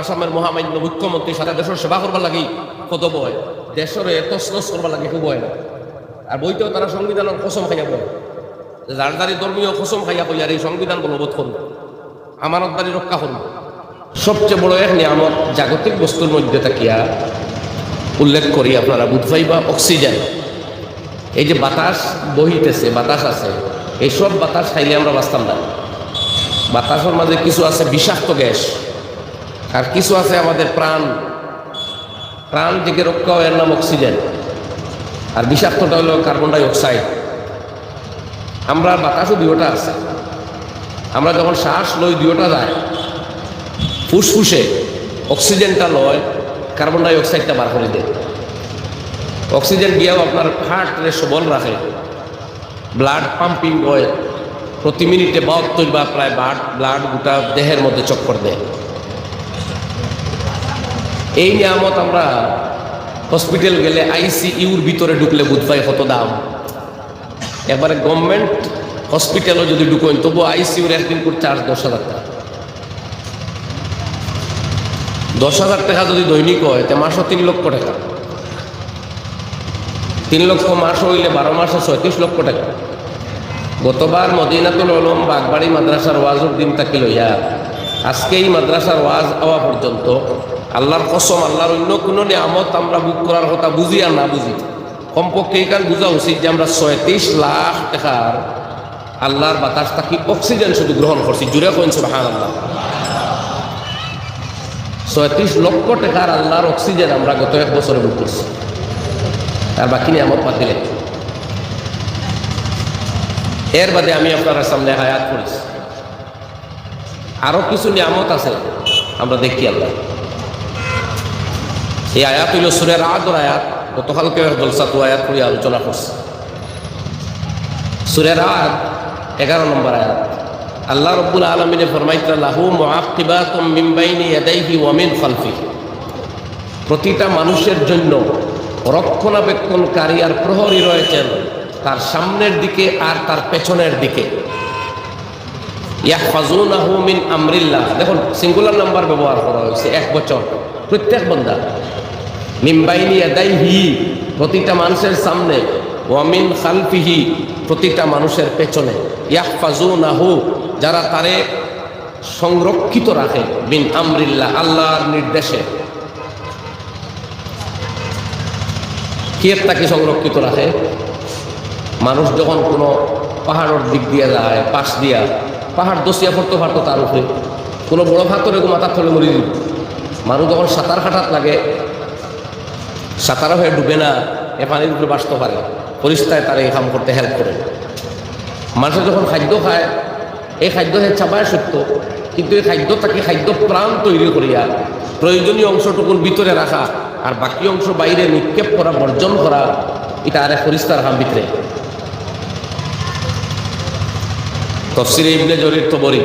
আসামের মহামান্য মুখ্যমন্ত্রী সারা দেশের সেবা করবার লাগি কত বয়, দেশের এত স্লস করবার লাগে খুব বয় না। আর বইতেও তারা সংবিধানের কসম খাইয়া বয়, যার দ্বারি ধর্মীয় কসম খাইয়া কই আর এই সংবিধান বলবৎ করুন, আমানতদারি রক্ষা করুন। সবচেয়ে বড় এক নিয়ামত জাগতিক বস্তুর মধ্যে থাকিয়া উল্লেখ করি, আপনারা বুঝ পাইবা অক্সিজেন। এই যে বাতাস বহিতেছে, বাতাস আছে, এইসব বাতাস খাইলে আমরা বাঁচতাম না। বাতাসের মাঝে কিছু আছে বিষাক্ত গ্যাস, আর কিছু আছে আমাদের প্রাণ, প্রাণ থেকে রক্ষা হয়, এর নাম অক্সিজেন। আর বিষাক্তটা হলো কার্বন ডাই অক্সাইড। আমরা বাতাসও দুইটা আছে, আমরা যখন শ্বাস লই দুইটা যায়, ফুসফুসে অক্সিজেনটা লয়, কার্বন ডাই অক্সাইডটা বার করে দেয়। অক্সিজেন গিয়েও আপনার হার্টরে সবল রাখে, ব্লাড পাম্পিং হয়, প্রতি মিনিটে 72 বা প্রায় ব্লাড গোটা দেহের মধ্যে চক্কর দেয়। এই নিয়ামত আমরা হসপিটাল গেলে আইসিইউর ভিতরে ঢুকলে বুঝ পাই কত দাম। এবারে গভর্নমেন্ট হসপিটালও যদি ঢুকেন তবু আইসিইউর একদিন করে চার্জ 10,000 টাকা। 10,000 টাকা যদি দৈনিক হয় তো মাসও 3 লক্ষ টাকা। 3 লক্ষ মাস হইলে 12 মাসে 36 লক্ষ টাকা। গতবার মদিনাতুল উলুম বাগবাড়ি মাদ্রাসার ওয়াজের দিন তাকে লইয়া আজকে এই মাদ্রাসার ওয়াজ হওয়া পর্যন্ত আল্লাহর কসম, আল্লাহর অন্য কোনো নিয়ামত আমরা বুক করার কথা বুঝি আর না বুঝি, কমপক্ষে এই কারণ বোঝা উচিত যে আমরা 36 লাখ টাকার আল্লাহর বাতাস থাকি অক্সিজেন শুধু গ্রহণ করছি। জুড়ে কইন সুবহানাল্লাহ। 36 লক্ষ টাকার আল্লাহর অক্সিজেন আমরা গত 1 বছরে বুক করছি, আর বাকি নিয়ামত বাদ দিলে। এর বাদে আমি আপনার সামনে আয়াত করেছি, আরো কিছু নিয়ামত আছে আমরা দেখি। আল্লাহ এই আয়াত হইল সূরা রা'দের আয়াত, গতকালকে জলসাত আয়াত করে আলোচনা করছি। সূরা রা'দ 11 নম্বর আয়াত। আল্লাহ রাব্বুল আলামিনে ফরমাইতা লাহু মুআক্কিবাতুম মিন বাইনি ইয়াদাইহি ওয়া মিন খালফিহি, প্রতিটা মানুষের জন্য রক্ষণাবেক্ষণকারী আর প্রহরী রয়েছেন তার সামনের দিকে আর তার পেছনের দিকে। ইয়াহফাজুনাহু মিন আমরিল্লাহ, দেখুন সিঙ্গুলার নাম্বার ব্যবহার করা হয়েছে, এক বচন, প্রত্যেক বান্দা। মিন বাইনি ইয়াদাইহি, প্রতিটা মানুষের সামনে, ওয়া মিন খালফিহি, প্রতিটা মানুষের পেছনে। ইয়াহফাজুনাহু, যারা তারে সংরক্ষিত রাখে, মিন আমরিল্লাহ, আল্লাহর নির্দেশে। কে তাকে সংরক্ষিত রাখে? মানুষ যখন কোনো পাহাড়ের দিক দিয়ে যায়, পাশ দিয়া পাহাড় দোষিয়া পড়তে পারতো, তার উপরে কোনো বড় ফাতরে মাথার থলে মরি দিল। মানুষ যখন সাঁতার কাটাত লাগে, সাঁতারা হয়ে ডুবে না, এ পানির উপরে বাঁচতে পারে, পরিষ্কার তার এই কাম করতে হেল্প করে। মানুষের যখন খাদ্য খায়, এই খাদ্য সে চাপায় সত্য, কিন্তু এই খাদ্য তাকে খাদ্য প্রাণ তৈরি করিয়া প্রয়োজনীয় অংশটুকুর ভিতরে রাখা আর বাকি অংশ বাইরে নিক্ষেপ করা, বর্জন করা, এটা আরেক পরিষ্কার হাম ভিতরে। তাফসীরে ইবনে জরীর তবরী,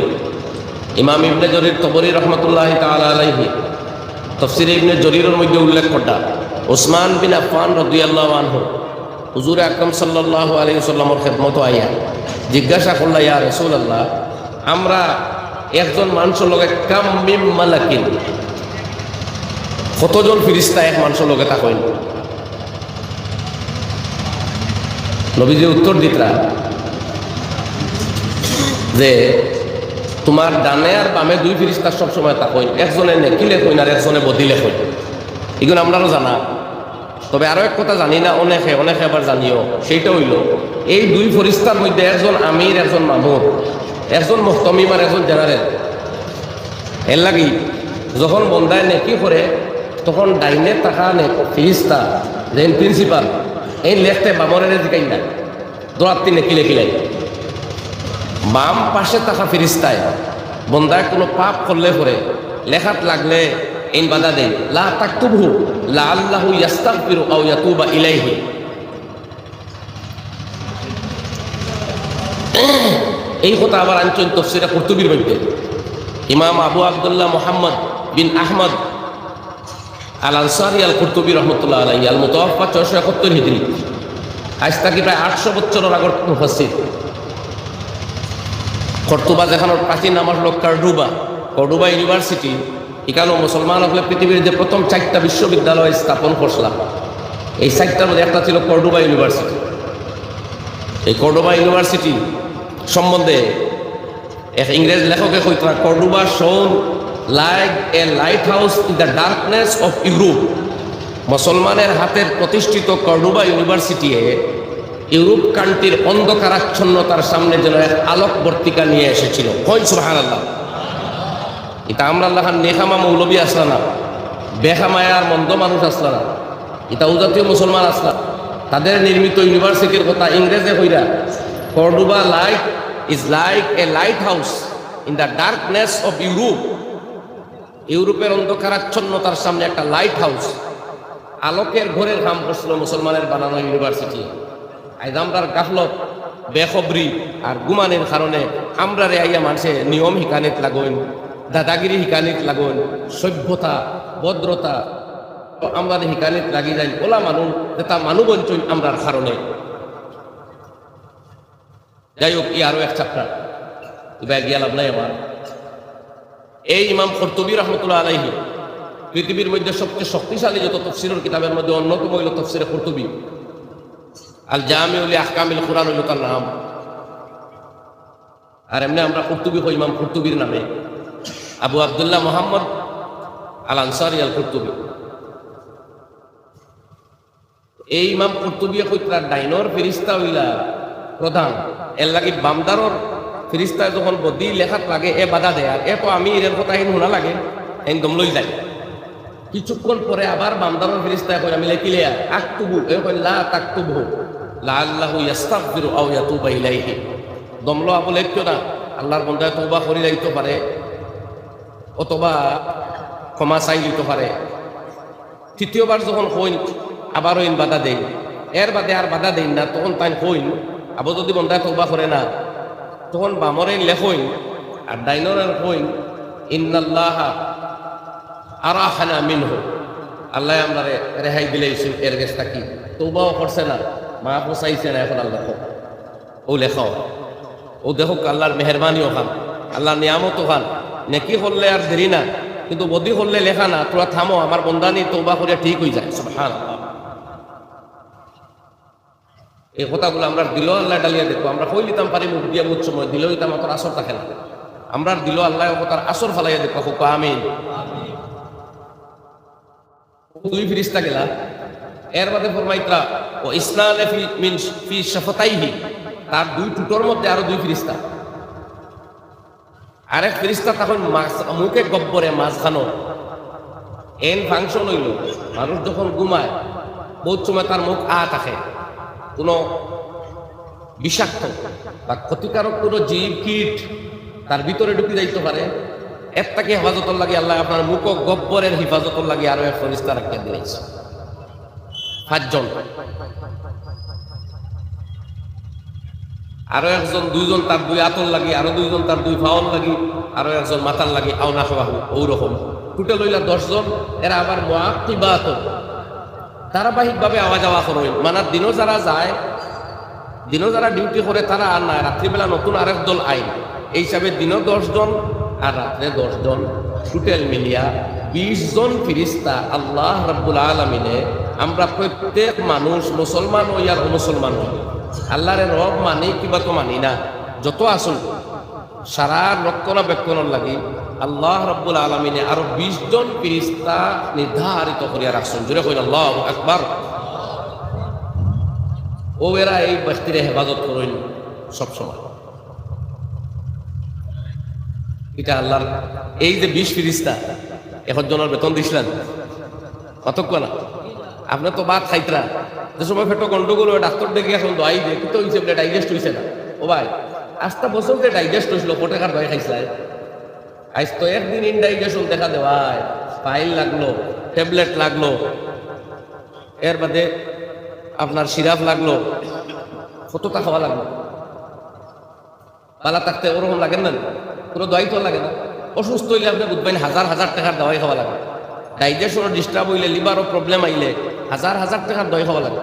ইমাম ইবনে জরীর তবরী রহমতুল্লাহি তাআলা আলাইহি তাফসীরে ইবনে জরীরের মধ্যে উল্লেখ করা, ওসমান বিন আফফান রাদিয়াল্লাহু আনহু হুজুর আকরাম সাল্লাল্লাহু আলাইহি ওয়াসাল্লামের খেদমত আইয়া জিজ্ঞাসা করলা, ইয়া রাসূলুল্লাহ, আমরা একজন মানুষের লগে কাম মিম মালাকিন, কতজন ফেরেশতা এক মানুষের লগে থাকেন? নবীজি উত্তর দিতরা যে তোমার ডানে আর বামে 2 ফেরেশতা সবসময় থাকেন, একজনে নেকি লেখেন আর একজনে বদি লেখেন। এগুলো আমরাও জানা, তবে আরো এক কথা জানি না, অনেকে আবার জানিও, সেইটা হইল এই 2 ফেরেশতার মধ্যে একজন আমির, একজন মামুর, একজন মুহতামিম আর একজন জেনারেল। এর লাগি যখন বন্দায় নেকি করে তখন ডাইনে থাকা ফেরেশতা যেন প্রিন্সিপাল, এই লেখতে বামরের দিকাই না, দৌড়াত্তি নেকি লেখিলাই। বাম পাশে থাকা ফেরেশতায় বন্দায় কোনো পাপ করলে পরে লেখাত লাগলে এই বাধা দেয়, লা তাকতুবহু লাআল্লাহু ইস্তাগফিরু আও ইয়াতুবা ইলাইহি। এই কথা আবার আনছেন তাফসীরে কুরতুবীর মধ্যে ইমাম আবু আব্দুল্লাহ মুহাম্মদ বিন আহমদ আল আনসারী আল কুরতুবী রহমতুল্লাহ আলাইহি, আল মুতাওয়াফা 471 হিজরি, আজ থেকে প্রায় 800 বছরের আগর মুফাসসির। কর্তুবা যেখানে প্রাচীন নাম হলো কর্ডোবা ইউনিভার্সিটি, এখানেও মুসলমান হলে পৃথিবীর যে প্রথম 4টা বিশ্ববিদ্যালয় স্থাপন করছিলাম, এই 4টার মধ্যে একটা ছিল কর্ডোবা ইউনিভার্সিটি। এই কর্ডোবা ইউনিভার্সিটি সম্বন্ধে এক ইংরেজ লেখকে কইতা, কর্ডোবা শোন like a light house in the darkness of Europe. মুসলমানের হাতের প্রতিষ্ঠিত কর্ডোবা ইউনিভার্সিটি ইউরোপ কান্ট্রির অন্ধকারাচ্ছন্নতার সামনে যেন এক আলোকবর্তিকা নিয়ে এসেছিল। কই সুবহানাল্লাহ। এটা আমরা আল্লাহ নেখামা মৌলবী আসলা না, বেখামায়ার মন্দ মানুষ আসলা না, এটা উজাতীয় মুসলমান আসলা। তাদের নির্মিত ইউনিভার্সিটির কথা ইংরেজে কইরা, Cordoba light is like a light house in the darkness of Europe. ইউরোপের অন্ধকারাচ্ছন্নতার সামনে একটা লাইট হাউস, আলোকের ঘরের কাম করছিল মুসলমানের বানানো ইউনিভার্সিটি। আজ আমরার গাফলত, বেখবরি আর গুমানের কারণে আমরা রে আইয়া মানুষে নিয়ম হিকানিত লাগইন, দাদাগিরি হিকানিত লাগইন, সভ্যতা ভদ্রতা আমরা হিকানিত লাগি যাই। ওলা মানুষ যেটা মানু বঞ্চন আমরার কারণে। যাই হোক, ই আরো এক চ্যাপ্টার, এবার গিয়া লাভ নাই আমার। এই ইমাম কুরতুবী রহমতুল্লাহ আলাইহি পৃথিবীর মধ্যে সবচেয়ে শক্তিশালী যত তফসিরের কিতাবের মধ্যে অন্যতম হইল তফসিরে কুরতুবী। আল জামিউ লি আহকামিল কুরআন হইল তার নাম। আর এমনি আমরা কুরতুবী কই ইমাম কুরতুবীর নামে, আবু আব্দুল্লাহ মুহাম্মদ আল আনসারী আল কুরতুবী। এই ইমাম কুরতুবী কইতরা ডাইনর ফেরেশতা হইলা প্রধান, এর লাগি বামদারর ফেরেশতা যখন বদি লেখাত লাগে এ বাধা দেয়। আর এ তো আমি এর কথা শোনা লাগে এই দম লই যাই। কিছুক্ষণ পরে আবার বামদারর ফেরেশতা কই আমি লেখিলে আকতুবু, এ কই লা তাকতুবু লাআল্লাহু ইস্তাগফিরু আও ইয়াতুবা ইলাইহি। দমলো আপনি লেখিও না, আল্লাহর বান্দা তওবা করি যাইতে পারে অথবা ক্ষমা চাই দিতে পারে। তৃতীয়বার যখন কইন আবারও ইন বাধা দেই, এর বাদে আর বাধা দেই না, তখন তাই কইন আবার যদি বন্ধা তওবা করে না, তখন বামরে লেখইন আর ডাইনরের কইন ইন্নাল্লাহা আরাহানা মিনহু, আল্লাহ আমরা রেহাই দিলেইছেন এর গেছটা কি তওবাও করছে না, মা পোসাইছে না, এখন আল্লাহ ও লেখাও, ও দেখো আল্লাহর মেহরবানিও খান, আল্লাহর নিয়ামতও খান। নেকি করলে আর দেরি না, কিন্তু বদি করলে লেখা না, তোরা থামো, আমার বন্দানি তওবা করে ঠিক হয়ে যায়। সুবহানাল্লাহ। এই কথাগুলো আমরা দিল আল্লাহ ডালিয়া দেখবো। আমরা কই লিতাম পারি মুখ দিয়া মুখ সময় দিলেও ইতাম তোর আসর থাকে না, আমরা দিল আল্লাহ তার আসর ফালাইয়া দেখবো। হোক আমিন। দুই ফিরিস্তা গেলা, এর বাদে ফরমাইতরা ও ইসনানে ফি শাফাতাইহি, তার দুই টুটোর মধ্যে আরো দুই ফিরিস্তা। আরেক ফিরিস্তা তখন মুখে গব্বরে মাঝখানো এন ফাংশন হইল। মানুষ যখন ঘুমায় বহুত সময় তার মুখ থাকে, কোনো বিষাক্ত বা ক্ষতিকারক কোনো জীব কীট তার ভিতরে ঢুকে যাইতে পারে। এর তাকে হেফাজতর লাগে আল্লাহ আপনার মুখ গব্বরের হেফাজতর লাগে আরো এক ফেরেশতা রাখিয়া দিয়েছে। 5 জন, আরো একজন 2 জন তার 2 হাতর লাগি, আরো 2 জন তার 2 পাওয়ার লাগি, আরো একজন মাথার লাগি, আও না খাওয়া ওরকম টোটাল হইলা 10 জন। এরা আবার মুআক্কিবাত, ধারাবাহিকভাবে আওয়া যাওয়া করই। মানে দিনও যারা যায়, দিনও যারা ডিউটি করে তারা আর না, রাত্রিবেলা নতুন আরেক দল আইন, এই হিসাবে দিনও 10 জন আর রাত্রে 10 জন, টোটাল মিলিয়া 20 জন ফিরিস্তা আল্লাহ রাব্বুল আলামিনে। আমরা প্রত্যেক মানুষ মুসলমান হই আর অমুসলমান হই, আল্লাহরে রব মানি কিবা তো মানি না, যত আসুন সারা রক্ষণাবেক্ষণের লাগি আল্লাহ রাব্বুল আলামিনে আরো 20 জন ফেরেশতা নির্ধারিত করিয়া রাখছেন। জোরে কইন আল্লাহু আকবার। ও এরা এই বস্তিরে হেফাজত করেন সবসময়। এটা আল্লাহর এই যে 20 ফেরেশতা 1 জনের বেতন দিছিলেন কতক না, আপনি তো ভাত খাইতরা, যে সময় পেটো গন্ডগোল হয় ডাক্তার ডেকে এখন দোয়াই দিয়ে কিন্তু হয়েছে ডাইজেস্ট হয়েছে না। ও ভাই আজটা বছর যে ডাইজেস্ট হয়েছিল পটেকার দোয়াই খাইছিলেন, আজ তো একদিন ইনডাইজেশন দেখা দেওয়ায় ফাইল লাগলো, ট্যাবলেট লাগলো, এর বাদে আপনার সিরাপ লাগলো, কতটা খাওয়া লাগলো। পালা থাকতে ওরকম লাগে না, কোনো দোয়াই তো লাগে না। অসুস্থ হইলে আপনি বুঝবেন 1000 টাকার দওয়াই খাওয়া লাগে। ডাইজেশনের ডিস্টার্ব হইলে, লিভারও প্রবলেম আইলে 1000 টাকার দই খাওয়া লাগে।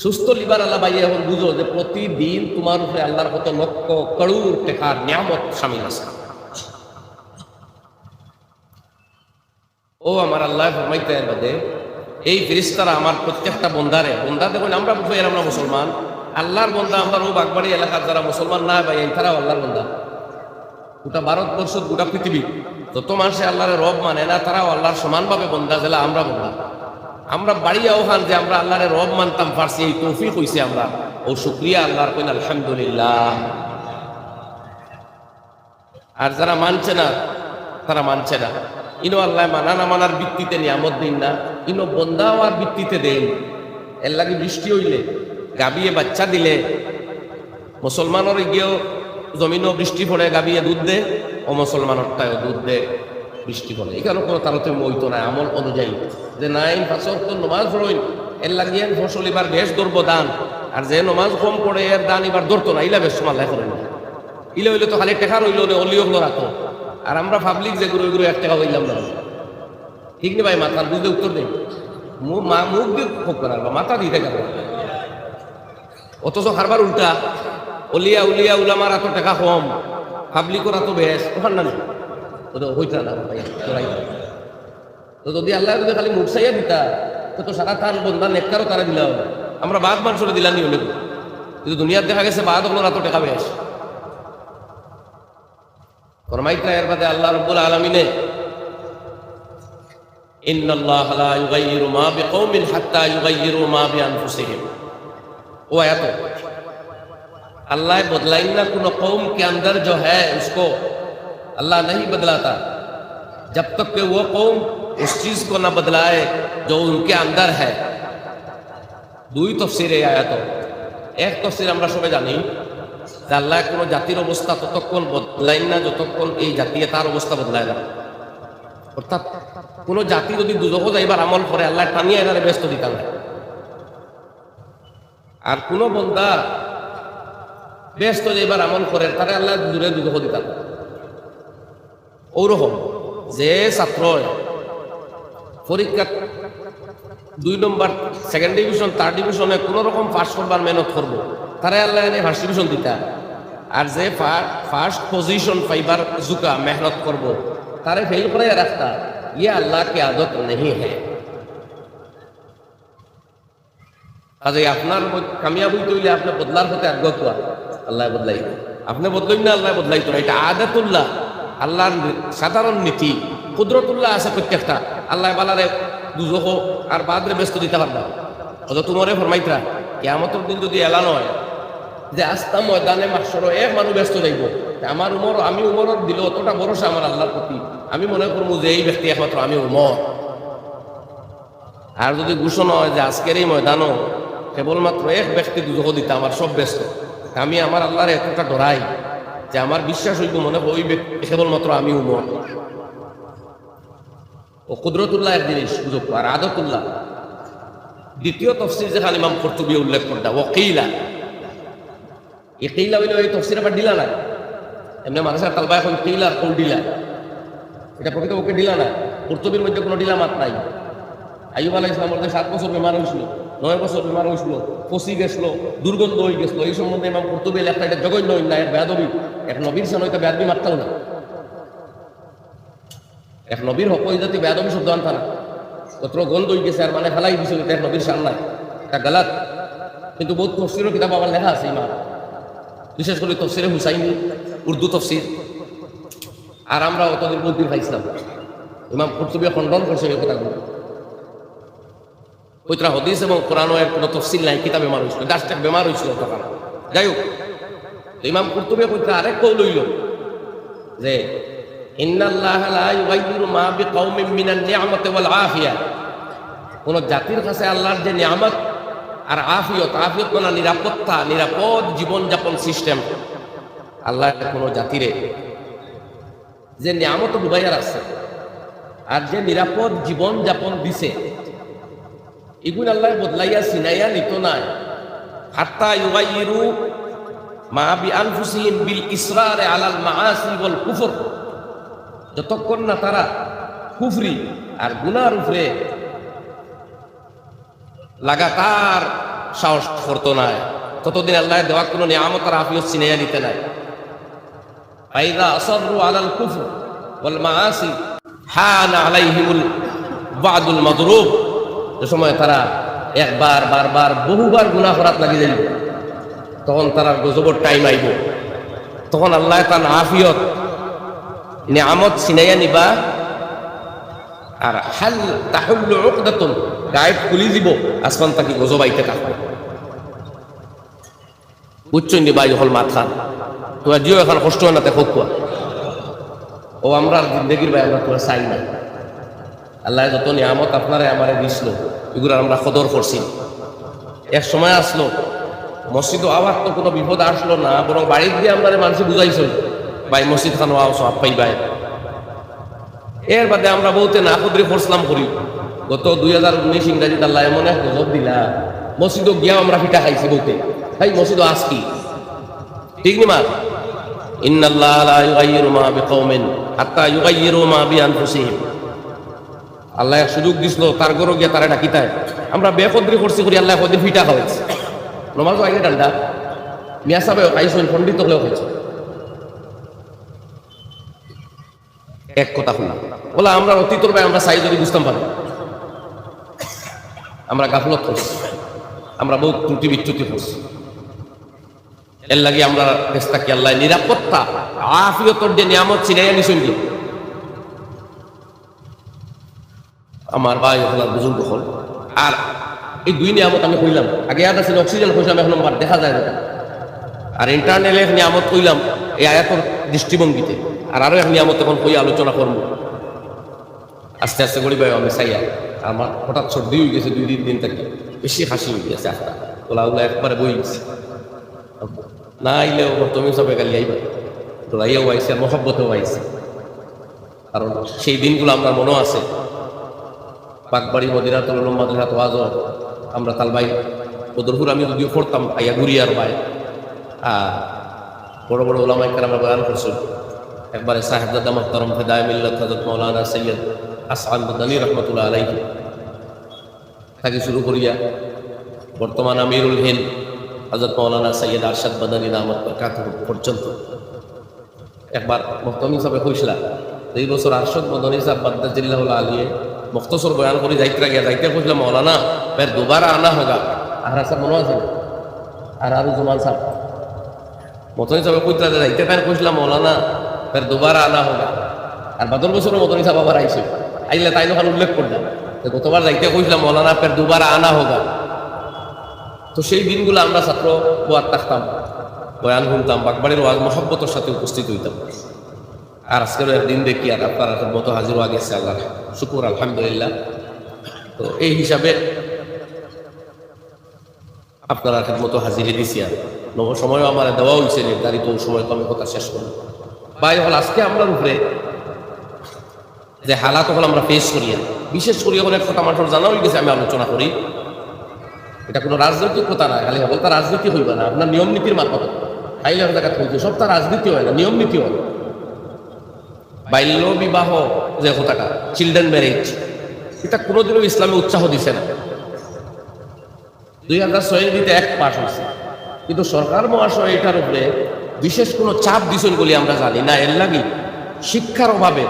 সুস্থ লিভার আল্লাহ ভাই এখন বুঝো যে প্রতিদিন তোমার উপরে আল্লাহর কত লক্ষ করোড় টাকার নিয়ামত শামিল আছে। ও আমার আল্লাহ ফরমাইতে এর বাদে এই ফেরেশতারা আমার প্রত্যেকটা বন্দা দেখুন আমরা বুঝাই আমরা মুসলমান আল্লাহর বন্দা আমরা ও বাগবাড়ি এলাকার যারা মুসলমান না ভাই তারাও আল্লাহর বন্দা গোটা ভারতবর্ষ গোটা পৃথিবী যত মানুষে আল্লাহর রব মানে না তারাও আল্লাহর সমানভাবে বন্দা জেলা আমরা বন্দা আমরা বাড়িয়া ওখান যে আমরা আল্লাহর রব মানতাম পারছি এই তৌফিক হইছে আমরা ও শুকরিয়া আল্লাহর কইন আলহামদুলিল্লাহ। আর যারা মানছে না তারা মানছে না ইনো আল্লাহ মানা না মানার ভিত্তিতে নিয়ামত দিন না ইনো বন্দা হওয়ার ভিত্তিতে দেন। এর লাগে বৃষ্টি হইলে গাবিয়ে বাচ্চা দিলে মুসলমানের গিয়েও জমিনও বৃষ্টি পড়ে গাবিয়ে দুধ দে ও মুসলমানটাও দুধ দে বৃষ্টি পড়ে এখানে কোনো তারতম্য হইতো না আমল অনুযায়ী যে নাইন পাঁচক তো নমাজ রইন এর লাগিয়ে ফসল এবার বেশ ধরবো দান আর যে নমাজ কম পড়ে এর দান এবার ধরতো না ইলা বেশ সময় লেখ না ইলে হইলে তো খালি টেকা রইল না অলিও রাখো আর আমরা পাবলিক যে গুরু গুরু 1 টাকা হইলাম না ঠিক নেই ভাই মাথার বুঝতে উত্তর দেয় মুখ দিয়ে খুব করার মাথা দিতে গেল অথচ হারবার উল্টা অলিয়া উলিয়া উলামার এত টাকা কম পাবলিকর এত বেশ ওখান না হইতা না ভাই তো যদি আল্লাহ যদি খালি মুখ চাইয়া দিতা তো সারা তার বন্ধা নেককারও তারা দিলা হবে আমরা বাদ মানুষের দিলা নি হলে কিন্তু দুনিয়ার দেখা গেছে বাদ হলো এত টাকা বেশ ফরমাইতা এর বাদে আল্লাহ রাব্বুল আলামিনে ইন্নাল্লাহা লা ইউগাইয়িরু মা বিকওমিন হাত্তা ইউগাইয়িরু মা বিআনফুসিহিম ও আয়াত अल्लाह बदलाई ना कुनो कौम के अंदर जो है उसको अल्लाह नहीं बदलाता जब तक कि वो कौम उस चीज को ना बदलाए जो उनके अंदर है। দুই তফসিরে আয়াত এক তফসির আমরা সবাই জানি যে আল্লাহ কোনো জাতির অবস্থা ততক্ষণ বদলাই না যতক্ষণ এই জাতি তার অবস্থা বদলায় না। অর্থাৎ কোনো জাতি যদি দুজকও যাইবার আমল করে আল্লাহ টানিয়ে এনারে ব্যস্ত দিতাম আর কোনো বন্দা ব্যস্ত যাইবার আমল করে তারে আল্লাহ দূরে দুজকও দিতাম। ওরকম যে ছাত্র পরীক্ষা 2 নম্বর সেকেন্ড ডিভিশন থার্ড ডিভিশনে কোনো রকম পাস করবার মেহনত করবো তারে আল্লাহ এনে ফার্স্ট ডিভিশন দিতা আর যে ফার্স্ট পজিশন পাইবার জুকা মেহনত করব তারে ফেল করে রাখতা ইয়ে আল্লাহ কি আদত नहीं है। কাজে আপনার কামিয়াবি তৈলে আপনি বদলার হতে আগ্রহ করা আল্লাহ বদলাই আপনি বদলেন না আল্লাহ বদলাই তো এটা আদাতুল্লাহ আল্লাহর সাধারণ নীতি কুদরতুল্লাহ আছে প্রত্যেকটা আল্লাহ বালারে দুজক আর বাদরে ব্যস্ত দিতে পারবা অত তোমারে ফরমাইতরা কিয়ামতের দিন যদি এলান হয় যে আস্তা ময়দানে মাহশরে এক মানুষ ব্যস্ত যাইব আমার উমর আমি উমরের দিল অতটা ভরসা আমার আল্লাহর প্রতি আমি মনে করবো যে এই ব্যক্তি একমাত্র আমি উমর। আর যদি ঘোষণা হয় যে আজকের এই ময়দানও কেবলমাত্র এক ব্যক্তি দুজক দিতে আমার সব ব্যস্ত আমি আমার আল্লাহর এতটা ডরাই যে আমার বিশ্বাস হইব মনে হয় ওই ব্যক্তি কেবলমাত্র আমি উমর। ও কুদরতুল্লাহ এক জিনিস সুযোগ আর আদতুল্লাহ। দ্বিতীয় তফসির যেখানে ইমাম কুরতুবী উল্লেখ করতা ওয়াকিলা এই কিলা হইলে এই তফসির আবার দিলা না এমনি মানুষের তালবা এখন কিলা কোন দিলা এটা প্রকৃত ওকে দিলা না কুরতুবীর মধ্যে কোনো দিলা মাত নাই। আইয়ুব আলাইহিস সালাম বলতে 7 বছর বেমার হয়েছিল 9 বছর বেমার হয়েছিল ফসি গেছিল দুর্গন্ধ হয়ে গেছিল এই সম্বন্ধে ইমাম কুরতুবী লেখা এটা জঘন্য না এর বেয়াদবি এক নবীর সান হইতে বেয়াদবি মারতাল না এক নবীর হক ওই জাতি বেয়াদবি শব্দ আনতা না কত গন্ধ হয়ে গেছে আর মানে ফেলাই দিছিল এক নবীর সান নাই এটা গালাত। কিন্তু বহুত তফসিরের কিতাব আবার লেখা আছে ইমাম বিশেষ করে তফসিরে হুসাইনি উর্দু তফসির আর আমরা অতদিন বলতে পাইছিলাম ইমাম কুরতুবী খণ্ডন করছে এই কথাগুলো ওইটা হাদিস এবং কোরআনের কোনো তফসিল নাই কিতাবে বেমার হয়েছিল 10টা বেমার হয়েছিল তখন। যাই হোক ইমাম কুরতুবী কইতে আরেক কৌল হইল যে ইন্নাল্লাহা লা ইউগাইয়িরু মা বিকওমিন মিনান নি'মাতি ওয়াল আফিয়া কোন জাতির কাছে আল্লাহর যে নিয়ামত আর আফিয়ত মানে নিরাপত্তা নিরাপদ জীবনযাপন সিস্টেম আল্লাহ কোনো জাতিরে যে নিয়ামত ডুবাইয়া রাখছে আর যে নিরাপদ জীবনযাপন দিছে এগুলো আল্লাহ বদলাইয়া সিনাইয়া নিত নাই হাত্তা ইউগাইয়িরু মা বিআনফুসিহিম বিল ইসরার আলাল মাআসি ওয়াল কুফর যতক্ষণ না তারা কুফরি আর গুনার উপরে লাগাতার সাহস করতো না ততদিন আল্লাহ দেওয়া কোনো নিয়ামত আর আফিয়ত সিনাইয়া নিতে নাই। ফাইদা আসররু আলাল কুফর ওয়াল মাআসি হানা আলাইহিমুল ওয়াদুল মাদরুব, যে সময় তারা একবার বারবার বহুবার গুনাহ করাত লাগি যাইব, তখন তারা গজবর টাইম আইব, তখন আল্লাহ তার আফিয়ত নিয়ামত ছিনাইয়া নিবা, আর হাল তাহুল্লু উকদাতুন গায়েব খুলি দিব, আসমান তাকে গজব আইতে থাকবে। বুঝছই নি ভাই হল মাথা তোরা জিও এখন কষ্ট হয় না দেখো কুয়া ও আমরা জিন্দগির ভাই আমরা তোরা চাই না। আল্লাহ যত নিয়ামত আপনারা আমারে দিছিল এগুলো আমরা কদর করছি। এক সময় আসলো মসজিদ আওয়াজ তো কোনো বিপদ আসলো না, বরং বাড়ির দিয়ে আমরা মানুষ বুঝাইছিল ভাই মসজিদ খানো আও সব পাই ভাই। এর বাদে আমরা বলতে না কদরে ফরসলাম করি। গত 2019 ইংরাজিতে আল্লাহ এমন এক গজব দিলা, মসজিদও গিয়াও আমরা পিঠা খাইছি বলতে ভাই মসজিদও আসকি ঠিক নি মা। ইন্নাল্লাহ লা ইউগাইয়িরু মা বিকওমিন হাত্তা ইউগাইয়িরু মা বিআনফুসিহিম। আল্লাহ এক সুযোগ দিছিল তার ঘরে গিয়া তারা ডাকিতায়, আমরা বেকদরি করছি করি আল্লাহ কদিন পিঠা খাওয়াইছে। নমাজও আগে ডান্ডা মিয়া সাহেব খাইছেন, পণ্ডিত হলেও খাইছে। এক কথা শুনলাম বলা আমরা অতীতর ভাই আমরা চাই যদি বুঝতাম পারি, আমরা গাফলত করছি, আমরা বহুত ত্রুটি বিচ্যুতি করছি। এর লাগে আমরা চেষ্টা কি আল্লাহ নিরাপত্তা আফিয়তর যে নিয়ামত ছিনাইয়া নিছেন কি আমার ভাই হলার বুজুর্গ হল। আর এই দুই নিয়ামত আমি কইলাম আগে ইয়াদ আছে অক্সিজেন কইলাম, এখন আমার দেখা যায় না। আর ইন্টারনেটের নিয়ামত কইলাম এই আয়াতর দৃষ্টিভঙ্গিতে, আর আরো এক নিয়ামত এখন কই আলোচনা করবো আস্তে আস্তে করি ভাই। আমি চাই আমার হঠাৎ সর্দি হয়ে গেছে 2-3 দিন থেকে, বেশি হাসি হয়ে গেছে, একটা তোলাগুলো একবারে বই গেছে না আইলেও তুমি সবে গালি আইবা, তোলাইয়াও আইসে আর মহব্বতেও আইসে। কারণ সেই দিনগুলো আমার মনে আছে, পাকবাড়ি মদিনাতুল উলুম মাদ্রাসাত ওয়াজও আমরা তালবাই বদরপুর আমি যদিও পড়তাম আইয়া ঘুরিয়ার ভাই বড় বড় ওলামায়ে কেরাম বয়ান করছেন। একবারে সাহেবজাদা মুহতারাম ফিদায়ে মিল্লাত হযরত মাওলানা সৈয়দ আসআদ মাদানী রাহমাতুল্লাহ আলাইহি থেকে শুরু করিয়া বর্তমান আমিরুল হিন্দ হযরত মাওলানা সৈয়দ আরশাদ মাদানী দামাত বরকাতুহু পর্যন্ত একবার মুহতামিম হিসাবে কইছিলা এই বছর আরশাদ মাদানী সাহেব বাদ্দাজিল্লাহুল আলিয়ে মুখতসর বয়ান করে যাইতে গিয়া যাইতে কইছিলাম মাওলানা ফের দুবারা আনা হোগা। আর সব মনে আছে আর আরো জমান সাহেব মতনী সাহেব কইতে যাইতে ফের কইছিলাম মাওলানা ফের দুবারা আনা হোগা। আর বাদর বছরের মতনী সাহেব আবার আইছে, আইলে তাই নখান উল্লেখ করলাম গতবার যাইতে কইছিলাম মাওলানা ফের দুবারা আনা হোগা। তো সেই দিনগুলো আমরা ছাত্র ওয়াজ থাকতাম, বয়ান শুনতাম, বাগবাড়ির ওয়াজ মহব্বতের সাথে উপস্থিত হইতাম। আর আজকের দিন দেখি আর আপনার মতো হাজির হওয়া গেছে, আল্লাহ শুকুর আলহামদুলিল্লাহ। তো এই হিসাবে আপনারা মতো হাজিরে দিছি। আর সময়ও আমার দেওয়া হয়েছে নির্ধারিত সময়, তো আমি কথা শেষ করি ভাই হল। আজকে আমরা উপরে যে হালাত হল আমরা ফেস করি, বিশেষ করে অনেক কথা আমার জানা হয়ে গেছে, আমি আলোচনা করি। এটা কোনো রাজনৈতিক কথা না, খালি হল তার রাজনীতি হইবে না, আপনার নিয়ম নীতির মারফত খাইলে জায়গা হইছে, সব তার রাজনীতি হয় না, নিয়ম নীতি হয়। বাল্য বিবাহ যে কথাটা চিলড্রেন ম্যারেজ, এটা কোনোদিনও ইসলামে উৎসাহ দিছে না। 2006 দিতে এক পাস হয়েছে, কিন্তু সরকার মহাশয় এটার উপরে বিশেষ কোনো চাপ দিছেন বলে আমরা জানি না। এর লাগি শিক্ষার অভাবে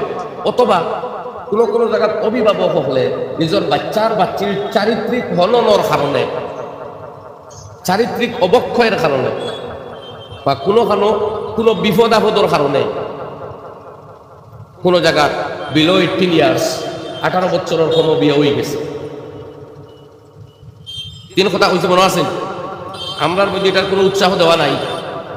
অথবা কোনো কোনো জায়গার অভিভাবক হলে নিজের বাচ্চির চারিত্রিক হননের কারণে, চারিত্রিক অবক্ষয়ের কারণে বা কোনো বিপদ আপদর কারণে কোনো জায়গার বিলো 18 ইয়ার্স 18 বছরের কোনো বিয়ে হয়ে গেছে। 3 কথা কইছে মনে আছেন, আমরা যদি এটার কোনো উৎসাহ দেওয়া নাই,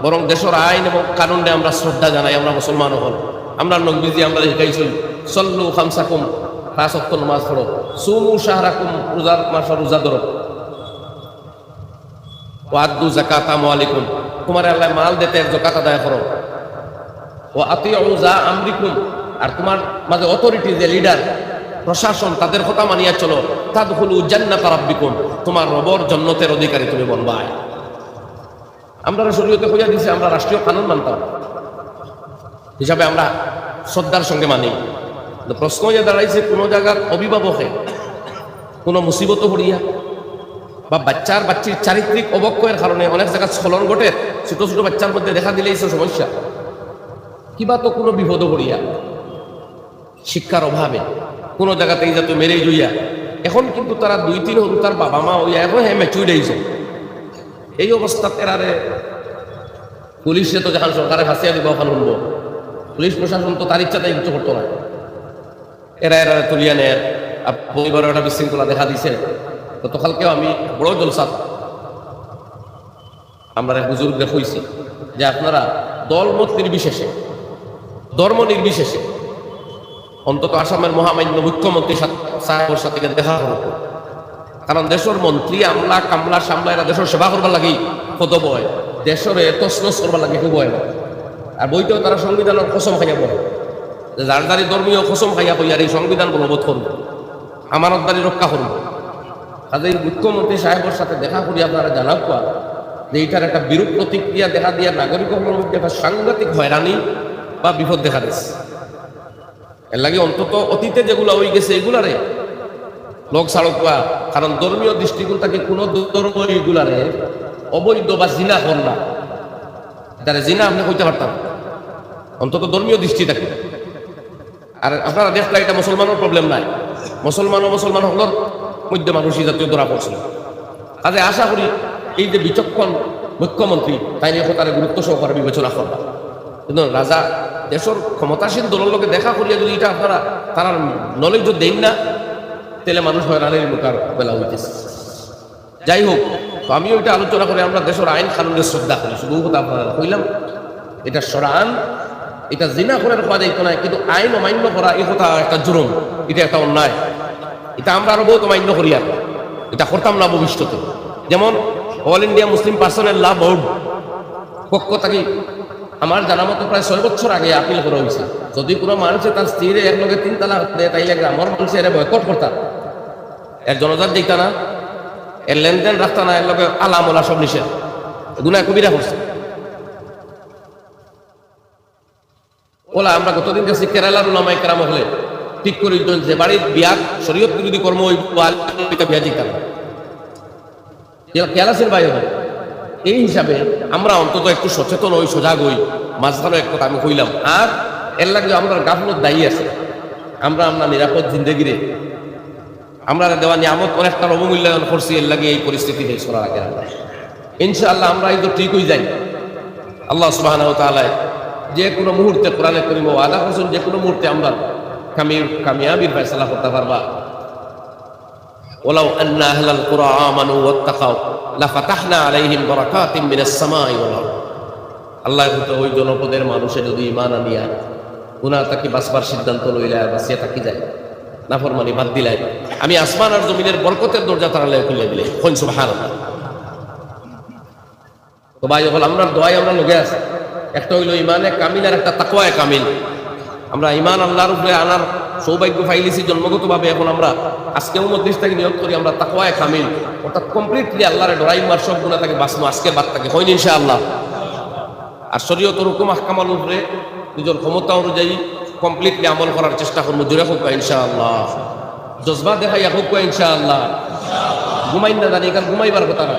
বরং দেশের আইন এবং কানুনে আমরা শ্রদ্ধা জানাই। আমরা মুসলমান হল, আমরা নবীজি আমরা শিখাইছিল সল্লু খামসাকুম, 5 ওয়াক্ত নামাজ পড়ো, সুমু শাহরাকুম, রোজার মাসে রোজা ধরো, ওয়াদ্দু যাকাত আমওয়ালিকুম, তোমার আল্লাহ মাল দিতে যাকাত আদায় করো, ও আতিউ যা আমরিকুম, আর তোমার মাঝে অথরিটি যে লিডার প্রশাসন তাদের কথা মানিয়া চলো, তাদখুলু জান্নাত রাব্বিকুম, তোমার রবের জান্নাতের অধিকারী তুমি বনবাই। আমরা শরীয়তে কইয়া দিছি, আমরা রাষ্ট্রীয় কানুন মানতাম হিসাবে আমরা শ্রদ্ধার সঙ্গে মানি। প্রশ্ন যে দাঁড়াইছে কোনো জায়গার অভিভাবকে কোনো মুসিবত পড়িয়া বা বাচ্চির চারিত্রিক অবক্ষয়ের কারণে অনেক জায়গায় স্খলন ঘটে, ছোট ছোট বাচ্চার মধ্যে দেখা দিলে এই সমস্যা, কিবা তো কোনো বিপদ পড়িয়া শিক্ষার অভাবে কোনো জায়গাতেই যাতে মেরেই জইয়া এখন কিন্তু তারা 2-3 হল তার বাবা মা হইয়া এখন হ্যাঁ ম্যাচুইড হয়েছে। এই অবস্থা তেরারে পুলিশে তো যখন সরকারে ফাঁসিয়া দিব ওখানে উঠবো, পুলিশ প্রশাসন তো তার ইচ্ছাতেই কিছু করতো না। এরা তুলিয়া নেয় পরিবারে একটা বিশৃঙ্খলা দেখা দিছে। গতকালকেও আমি বড় জলসা আমরা হুজুরদের হইছি যে আপনারা দলমত নির্বিশেষে ধর্ম নির্বিশেষে অন্তত আসামের মহামান্য মুখ্যমন্ত্রী সাহেবের সাথে দেখা করবো, কারণ দেশের মন্ত্রী আমলা কামলা সামলা এরা দেশের সেবা করবার লাগি কত বয়, দেশের তসনস করবার লাগে খুব বয় না। আর বইতেও তারা সংবিধানের কসম খাইয়া বলে যে যারদারি ধর্মীয় কসম খাইয়া বই আর এই সংবিধান বলবৎ করব, আমানতদারি রক্ষা করব। কাজে মুখ্যমন্ত্রী সাহেবের সাথে দেখা করি আপনারা জানাব পা যে এইটার একটা বিরূপ প্রতিক্রিয়া দেখা দিয়ে নাগরিকদের মধ্যে একটা সাংঘাতিক হয়রানি বা বিপদ দেখা দিচ্ছে। এর লাগে অন্তত অতীতে যেগুলো হয়ে গেছে এগুলারে লোক ছাড়ক বা, কারণ ধর্মীয় দৃষ্টিকোণ থেকে কোনো ধর্ম এগুলারে অবৈধ বা জিনা কর না, যারা জিনা আপনি কইতে পারতাম অন্তত ধর্মীয় দৃষ্টি থাকে। আর আপনারা দেখলে এটা মুসলমানের প্রবলেম নাই, মুসলমান হলোর মধ্যে মানুষই জাতীয় ধরা পড়ছিল। কাজে আশা করি এই যে বিচক্ষণ মুখ্যমন্ত্রী তাই নিয়ে তারা গুরুত্ব সহকারে বিবেচনা করবা। কিন্তু রাজা দেশের ক্ষমতাসীন দলের লোকে দেখা করিয়া যদি এটা আপনারা তারা নলেজ দেন না, তাহলে মানুষ হয়রানির মোকার বেলা হইতেছে। যাই হোক, তো আমিও এটা আলোচনা করে আমরা দেশের আইন কানুনের শ্রদ্ধা করি, শুধু কথা আপনারা কইলাম এটা সরান, এটা জিনা করার কথা যাইতো না, কিন্তু আইন অমান্য করা এই কথা একটা জুরুম, এটা একটা অন্যায়। এটা আমরা আরো বহুত অমান্য করি, আর এটা করতাম না ভবিষ্যতে। যেমন অল ইন্ডিয়া মুসলিম পার্সোনাল ল বোর্ড পক্ষ থেকে আমার জানা মতো প্রায় 6 বছর আগে আপিল করা হয়েছে, যদি কোনো মানুষে তার স্ত্রীর এক লগে 3 তালাক দেয় তাইলে আমার মানুষে এরা বয়কট করতাম, এর জনজাত দিতা না, এর লেনদেন রাখতা না, এর লগে আলামলা সব নিষেধ, গুনাহ কবিরা করছে। ওলা আমরা গতদিন গেছি কেরালার উলামায়ে কেরাম হলে ঠিক করি যে বাড়ির বিয়া শরীয়ত বিরোধী কর্ম ওই বিয়া দিতাম কেলাসের বাইরে হয়। এই হিসাবে আমরা অন্তত একটু সচেতন হই, সজাগ হই, মাঝখানে এক কথা আমি কইলাম। আর এর লাগে আমরা গাফলত দায়ী আছে, আমরা নিরাপদ জিন্দগিরে আমরা দেওয়া নিয়ামত অনেকটা অবমূল্যায়ন করছি, এর লাগে এই পরিস্থিতি হয়ে চলার আগে আমরা ইনশাআল্লাহ আমরা এই তো ঠিক হয়ে যাই। আল্লাহ সুবহানাহু ওয়া তাআলা যে কোনো মুহূর্তে কোরআনে কারীম ওয়াদা করছেন যে কোনো মুহূর্তে আমরা কামিয়াবির ফয়সালা করতে পারবা। ওয়ালাউ আন্না আহলাল কুরা আমানু ওয়াত্তাকাউ লাফাতাহনা আলাইহিম বারাকাতিম মিনাস সামাই ওয়াল আরদ। আল্লাহ তো ওই জনপদের মানুষে যদি ঈমান আনিয়া গুনাহ থেকে বাঁচবার সিদ্ধান্ত লইলা বাঁচিয়া থাকি যায়, নাফরমানি বাদ দিলাই, আমি আসমান আর জমিনের বরকতের দরজা তার আল্লাহ খুলে দিলে। কোন সুবহানাল্লাহ। তো ভাই হল আমরা দোয়াই আমরা লগে আছে, একটা হইল ইমানে কামিল আর একটা তাকওয়ায়ে কামিল। আমরা ইমান আল্লাহর উপরে আনার সৌভাগ্য পাইলিছি জন্মগতভাবে, এখন আমরা আজকে 29 তারিখ নিয়োগ করি আমরা তাকওয়ায়ে কামিল, অর্থাৎ কমপ্লিটলি আল্লাহরে ডরাই মার সব গুনাহ থেকে বাঁচবো আজকে বাদ থাকে হয়নি ইনশাআল্লাহ। আর শরীয়তের হুকুম আহকামের উপরে নিজের ক্ষমতা অনুযায়ী কমপ্লিটলি আমল করার চেষ্টা করবো, জোরে হোক ইনশাআল্লাহ, জজবা দেখাইয়া হোক ইনশাআল্লাহ। ঘুমাই না জানি কারণ ঘুমাইবার কথা না।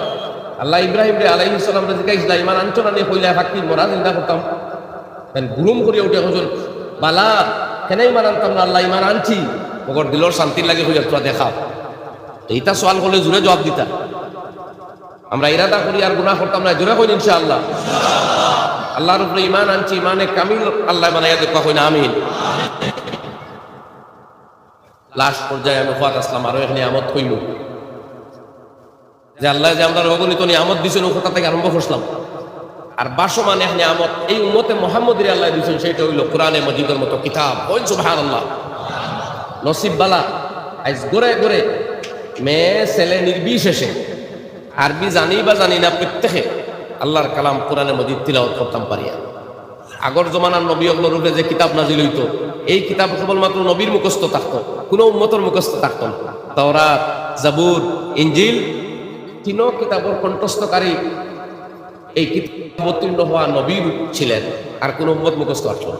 আল্লাহ ইব্রাহিম রে আলাইহিস সালাম রে জিজ্ঞাসা ইমান আনছো না নিয়ে কইলা ফাঁকি মরা চিন্তা করতাম, গুরুম করিয়া উঠে হুজুর বালা কেন ইমান আনতাম না, আল্লাহ ইমান আনছি, মগর দিলর শান্তির লাগে হইয়া তোরা দেখাও। এইটা সওয়াল করলে জোরে জবাব দিতা, আমরা ইরাদা করি আর গুনাহ করতাম না, জোরে কইন ইনশাআল্লাহ। আল্লাহর উপরে ইমান আনছি, ইমানে কামিল আল্লাহ বানাইয়া দেখা কইনা আমিন। লাস্ট পর্যায়ে আমি ওয়াত আসলাম আরো এক নিয়ামত কইল যে আল্লাহ যে আমরা অগণিত নিয়ামত দিয়েছেন ও কথা থেকে আরম্ভ করলাম। আর বাসমান এক নিয়ামত এই উম্মতে মুহাম্মদের আল্লাহ দিয়েছেন, সেটা হইল কোরআনে মজিদের মতো কিতাব। কইন সুবহানাল্লাহ। নসিব বালা আজ গড়ে গড়ে মেয়ে ছেলে নির্বিশেষে আরবি জানি বা জানি না প্রত্যেকে আল্লাহর কালাম কোরআনে মজিদ তিলাওয়াত করতাম পারিয়া। আগর জমানার নবী অগলোর রূপে যে কিতাব নাজিল হইতো, এই কিতাব কেবলমাত্র নবীর মুখস্থ থাকতো, কোনো উম্মতের মুখস্থ থাকতো না। তাওরাত, জাবুর, ইনজিল তিনও কিতাবের কণ্ঠস্থকারী এই কিতাব অবতীর্ণ হওয়া নবীর ছিলেন, আর কোনো উম্মত মুখস্থ আসতো না।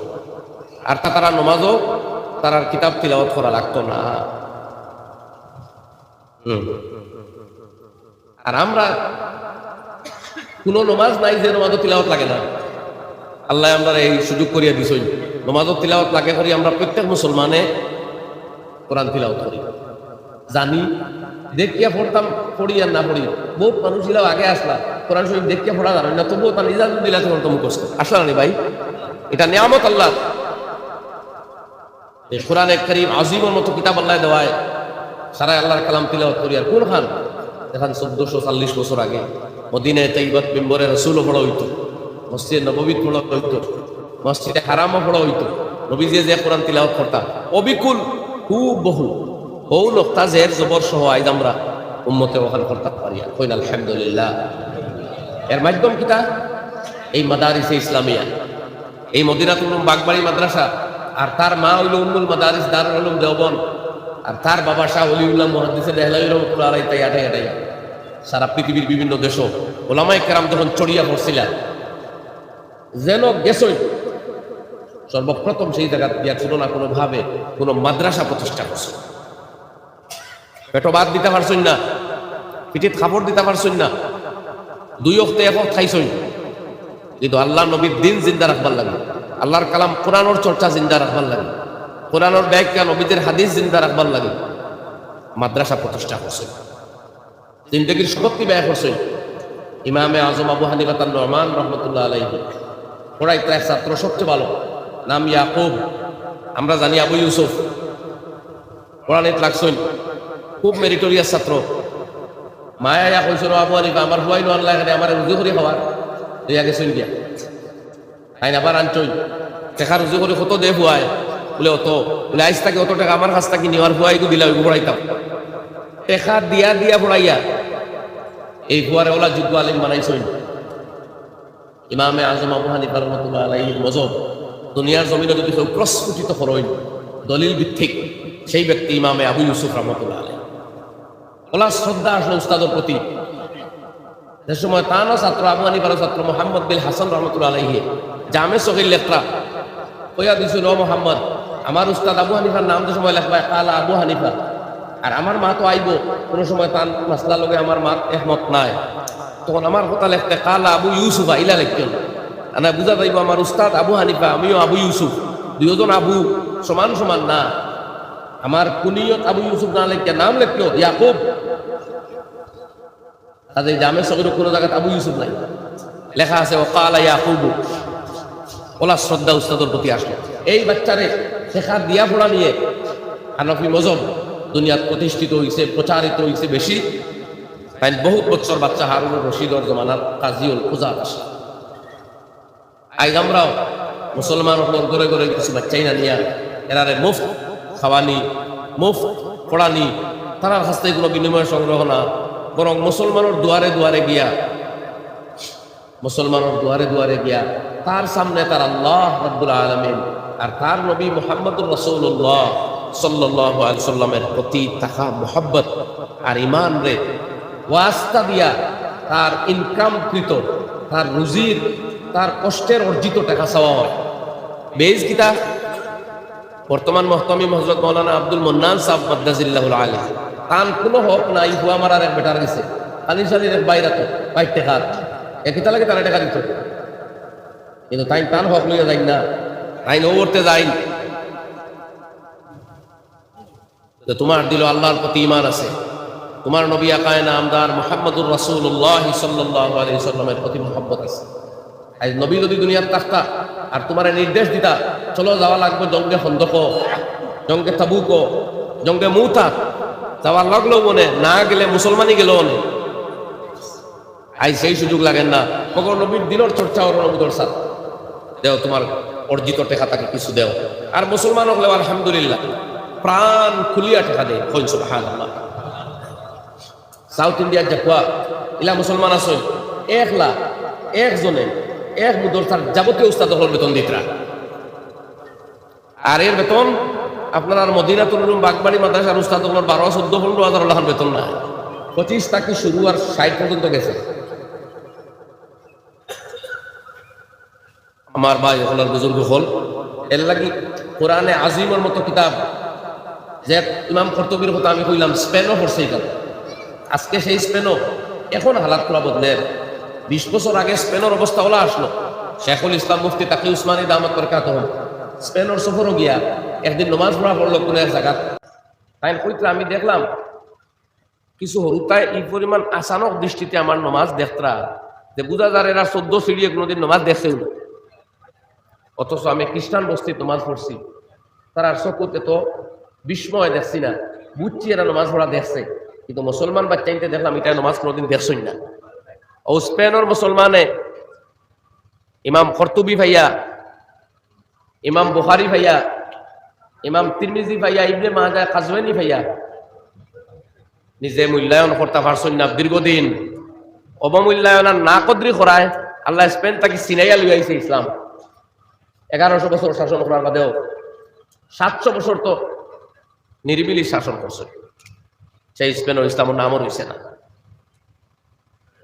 আর তারা নমাজও তার কিতাব তিলাওয়াত করা লাগতো না। আর আমরা কোনো নমাজ নাই যে নমাজও তিলাওয়াত লাগে না। আল্লাহ আমরা এই সুযোগ করিয়া দিছই, নমাজত তিলাওয়াত লাগে করি আমরা প্রত্যেক মুসলমানে কোরআন তিলাওয়াত করি জানি দেখিয়া পড়তাম পড়ি আর না পড়ি বহুত মানুষ ছিল আগে আসলা কোরআন শরীফ দেখিয়া পড়া জানেন না তবুও তার নিজাম দিলা তখন তো মুখস্থ আসলা না ভাই এটা নিয়ামত আল্লাহ এই কোরআনে কারীম আজিমের মতো কিতাব আল্লাহ দেওয়ায় সারা আল্লাহর কালাম তিলাওয়াত করি আর কোন খান এখন 1440 বছর আগে মদিনায় তাইয়্যিবাত মিম্বরে রাসূলও পড়া হইতো মসজিদে নববী পড়া হইতো মসজিদে হারামও পড়া হইতো নবীজি যে কোরআন তিলাওয়াত করতা অবিকুল খুব বহু নক্তা জের জবর সহ আইজ আমরা উম্মতে ওখান করতে পারি কইন আলহামদুলিল্লাহ এর মাধ্যম কিতা এই মাদারিসে ইসলামিয়া এই মদিনাতুল বাগবাড়ি মাদ্রাসা আর তার মা হইল উম্মুল মাদারিস দারুল উলুম দেওবন্দ আর তার বাবা শাহ ওলিউল্লাহ মুহাদ্দিসে দেহলাভী রহমাতুল্লাহ আলাইহি তাই আটাই সারা পৃথিবীর বিভিন্ন দেশ ওলামায়ে কেরাম যখন ছড়িয়া পড়ছিলেন যেন গেছই সর্বপ্রথম সেই জায়গা দিয়া ছিল না কোনোভাবে কোনো মাদ্রাসা প্রতিষ্ঠা করছে পেটো বাদ দিতে পারছই না পিঠিত খাপড় দিতে পারছই না দুই অক্তে এক খাইছই কিন্তু আল্লাহ নবীর দিন জিন্দা রাখবার লাগে আল্লাহর কালাম কোরআনের চর্চা জিন্দা রাখবার লাগে কোরআনের ব্যাখ্যা নবীদের হাদিস জিন্দা রাখবার লাগে মাদ্রাসা প্রতিষ্ঠা করছে জিন্দেগির শক্তি ব্যয় করছে ইমামে আজম আবু হানিফা তার নুমান রহমতুল্লাহ আলাইহি পড়াইতে এক ছাত্র সবচেয়ে ভালো নাম ইয়াকুব আমরা জানি আবু ইউসুফ পড়ানিত লাগছই খুব মেরিটোরিয়াস ছাত্র মায়া কইছিল আবু হানিফা আমার হুয়াই নোয়ান লাগে আমার রুজি করে খাওয়ার দিয়া গেছই দিয়া আইন আবার আনছই দেখা রুজি করে কত দে হুয়ায় বলে অত বলে আইস থাকে অত টাকা আমার কাছ থেকে নেওয়ার হুয়াইকে দিলাম পড়াইতাম টেকা দিয়া দিয়া পড়াইয়া এই হুয়ারে ওলা যুদ্ধ আলিম বানাইছই ইমামে আজম আবু হানিফা রহমাতুল্লাহ আলাইহির মজব দুনিয়ার জমিনে যদি কেউ প্রস্ফুটিত করইন দলিল ভিত্তিক সেই ব্যক্তি ইমামে আবু ইউসুফ রহমাতুল্লাহ আলাইহি ওলা শ্রদ্ধা আসলে উস্তাদের প্রতি যে সময় তানও ছাত্র আবু হানিফার ছাত্র মোহাম্মদ বিন হাসান রহমাতুল্লাহ আলাইহি জামে সগীর লেখরা কইয়া দিছিল ও মোহাম্মদ আমার উস্তাদ আবু হানিফার নাম যে সময় লেখবা কালা আবু হানিফা আর আমার মা তো আইব কোনো সময় তান মাসলা লগে আমার মা একমত নাই তখন আমার কথা লেখতে কালা আবু ইউসুফ ইলা লিখতেন না বুঝা যাইব আমার উস্তাদ আবু হানিফা আমিও আবু ইউসুফ দুইজন আবু সমান সমান না আমার কুনিয়ত আবু ইউসুফ না লিখতে নাম লিখলো ইয়াকুব কাজে জামে সগীর কোনো জায়গায় আবু ইউসুফ নাই লেখা আছে ও কালা ইয়াকুব ওলা শ্রদ্ধা উস্তাদের প্রতি আসলো এই বাচ্চারে শেখা দিয়া পড়া নিয়ে হানফি মজহব দুনিয়াত প্রতিষ্ঠিত হয়েছে প্রচারিত হয়েছে বেশি তাই বহুত বছর বাচ্চা হারুন রশিদর জমানার কাজিউল খুজাত আসে আজ আমরাও মুসলমান ঘরে ঘরে কিছু বাচ্চাই না নিয়া এরারে মুফত খাওয়ানি মুফত পড়ানি তারার কাছ থেকে কোনো বিনিময় সংগ্রহ না বরং মুসলমানের দুয়ারে দুয়ারে গিয়া মুসলমানের দুয়ারে দুয়ারে গিয়া তার সামনে তার আল্লাহ রাব্বুল আলামিন আর তার নবী মুহাম্মদুর রাসূলুল্লাহ সাল্লাল্লাহু আলাইহি সাল্লামের প্রতি থাকা মুহাব্বত আর ঈমান রে ওয়াস্তা দিয়া তার ইনকামকৃত তার রুজির তার কষ্টের অর্জিত টাকা চাওয়া হয় বেজ কিতা বর্তমান মুহতামিম হযরত মাওলানা আব্দুল মান্নান সাহেব মাদ্দাজিল্লাহুল আলী তান কোনো হক নাই হুয়া মারার এক বেটার গেছে খালি শালির এক বাইরা তো বাইক টাকা একিতা লাগে তারা টাকা দিত কিন্তু তাই তান হক লইয়া যাই না আইন ওরতে যাই তোমার দিল আল্লাহর প্রতি ঈমান আছে তোমার নবী আকায়ে নামদার মুহাম্মদুর রাসূলুল্লাহ সাল্লাল্লাহু আলাইহি সাল্লামের প্রতি মহব্বত আছে আজ নবী যদি দুনিয়ার থাকতা আর তোমার নির্দেশ দিতা চলো যাওয়া লাগবে জঙ্গে খন্দক জঙ্গে তাবুক জঙ্গে মুতা যাওয়ার লাগলো মনে না গেলে মুসলমানই গেল মনে আজ সেই সুযোগ লাগেন না কখন নবীর দিনের চর্চা ওর নবীর সাথ দেও তোমার অর্জিত টাকা তাকে কিছু দেও আর মুসলমান হলে আলহামদুলিল্লাহ প্রাণ খুলিয়া টাকা দেয় হইন সুবহানাল্লাহ সাউথ ইন্ডিয়ার দেখুয়া ইলা মুসলমান আছে একলা একজনে এক মুদরসার যাবতীয় উস্তাদ হল বেতন দিতরা আর এর বেতন আপনার আর মদিনাতুল উলুম বাগবাড়ি মাদ্রাসার উস্তাদ হল 12-14-15 হাজার বেতন না 25 টাকা শুরু আর 60 পর্যন্ত গেছে আমার ভাই হলার বুজুর্গ হল এর লাগি কোরআনে আজিমের মতো কিতাব যে ইমাম কর্তবীর কথা আমি কইলাম স্পেনও পড়ছে এখানে আজকে সেই স্পেনও এখন হালাত পুরা বদলের 20 বছর আগে স্পেনের অবস্থা ওলা আসলো শেখুল ইসলাম মুফতি তাকি উসমানী দামাত বরকাতুহু স্পেনের সফরও গিয়া একদিন নমাজ পড়া পড়লো কোনো এক জায়গা তাই কইতে আমি দেখলাম কিছু হরুতায় এই পরিমাণ আচানক দৃষ্টিতে আমার নমাজ দেখতরা যে বুঝা যার এরা 14 সিঁড়িয়ে কোনোদিন নমাজ দেখছেও না। অথচ আমি খ্রিস্টান বস্তির নমাজ পড়ছি, তারা চকুতে তো বিস্ময় দেখছি না, বুঝছি এরা নমাজ পড়া দেখছে, কিন্তু মুসলমান বাচ্চাইতে দেখলাম এটা নমাজ কোনোদিন দেখছই না। ও স্পেনের মুসলমানে ইমাম কর্তুবী ভাইয়া, ইমাম বুখারী ভাইয়া, ইমাম তিরমিজি ভাইয়া, ইবনে মাজাহ কাজওয়ানি ভাইয়া নিজে মূল্যায়ন করতে পারছেন না দীর্ঘদিন। অবমূল্যায়ন না কদ্রি করায় আল্লাহ স্পেন তাকে সিনাইয়া লই আইছে ইসলাম। 1100 বছর শাসন করার বাদেও 700 বছর তো নিরিবিলি শাসন করছে, সেই স্পেনের ইসলামের নামও রয়েছে না।